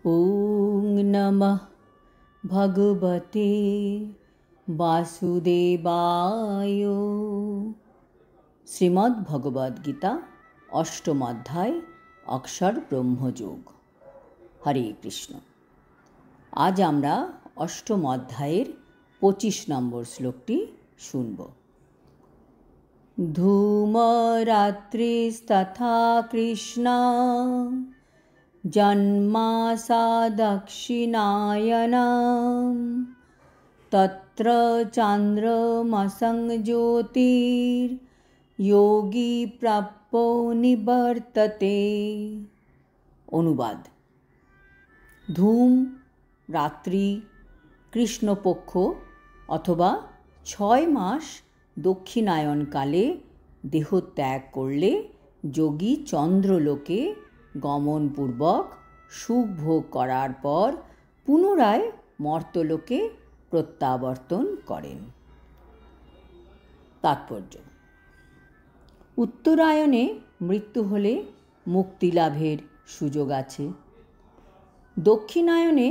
ওং নমঃ ভগবতে বাসুদেবায়। শ্রীমদ্ ভগবদ্গীতা অষ্টম অধ্যায় অক্ষর ব্রহ্মযোগ। হরে কৃষ্ণ। আজ আমরা অষ্টম অধ্যায়ের 25 নম্বর শ্লোকটি শুনব। ধূমরাত্রিস্তথা কৃষ্ণা জন্মাসা দক্ষিণায়নম তত্র চান্দ্রমসং জ্যোতির যোগী প্রাপ্য নিবর্ততে। অনুবাদ: ধূম রাত্রি কৃষ্ণপক্ষ অথবা 6 মাস দক্ষিণায়নকালে দেহত্যাগ করলে যোগী চন্দ্রলোকে গমনপূর্বক সুখ ভোগ করার পর পুনরায় মর্ত্যলোকে প্রত্যাবর্তন করেন। তাৎপর্য: উত্তরায়ণে মৃত্যু হলে মুক্তিলাভের সুযোগ আছে, দক্ষিণায়নে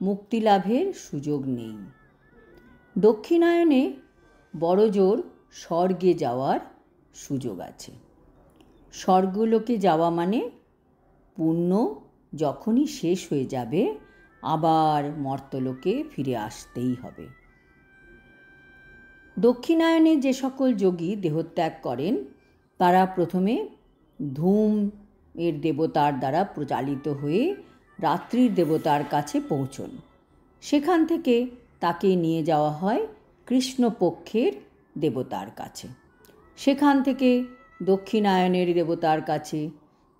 মুক্তিলাভের সুযোগ নেই। দক্ষিণায়নে বড়জোর স্বর্গে যাওয়ার সুযোগ আছে। স্বর্গলোকে যাওয়া মানে পুণ্য যখনই শেষ হয়ে যাবে আবার মর্ত্যলোকে ফিরে আসতেই হবে। দক্ষিণায়নে যে সকল যোগী দেহত্যাগ করেন তারা প্রথমে ধূম এর দেবতার দ্বারা প্রচালিত হয়ে রাত্রির দেবতার কাছে পৌঁছন। সেখান থেকে তাকে নিয়ে যাওয়া হয় কৃষ্ণপক্ষের দেবতার কাছে, সেখান থেকে দক্ষিণায়নের দেবতার কাছে,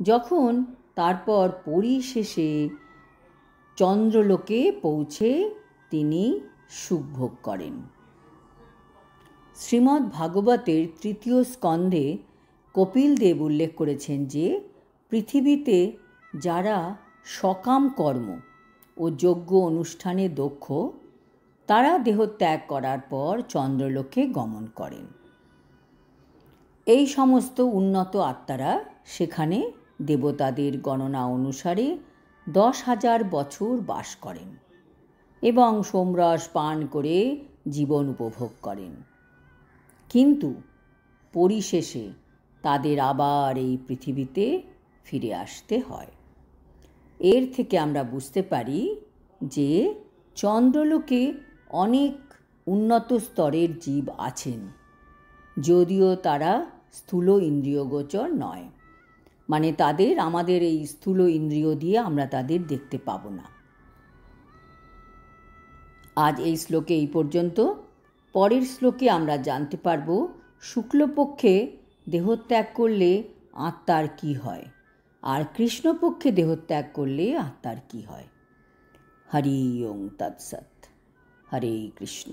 যখন তারপর পরিশেষে চন্দ্রলোকে পৌঁছে তিনি সুখভোগ করেন। শ্রীমদ্ ভাগবতের 3য় স্কন্ধে কপিল দেব উল্লেখ করেছেন যে পৃথিবীতে যারা সকাম কর্ম ও যজ্ঞ অনুষ্ঠানে দক্ষ তারা দেহত্যাগ করার পর চন্দ্রলোকে গমন করেন। এই সমস্ত উন্নত আত্মারা সেখানে দেবতাদের গণনা অনুসারে 10,000 বছর বাস করেন এবং সোমরস পান করে জীবন উপভোগ করেন, কিন্তু পরিশেষে তাদের আবার এই পৃথিবীতে ফিরে আসতে হয়। এর থেকে আমরা বুঝতে পারি যে চন্দ্রলোকে অনেক উন্নত স্তরের জীব আছেন, যদিও তারা স্থূল ইন্দ্রিয়গোচর নয়, মানে তাদের আমাদের এই স্থূল ইন্দ্রিয় দিয়ে আমরা তাদের দেখতে পাব না। আজ এই শ্লোকে এই পর্যন্ত। পরের শ্লোকে আমরা জানতে পারব শুক্লপক্ষে দেহত্যাগ করলে আত্মার কি হয় আর কৃষ্ণপক্ষে দেহত্যাগ করলে আত্মার কি হয়। হরি ওং তৎসৎ। হরে কৃষ্ণ।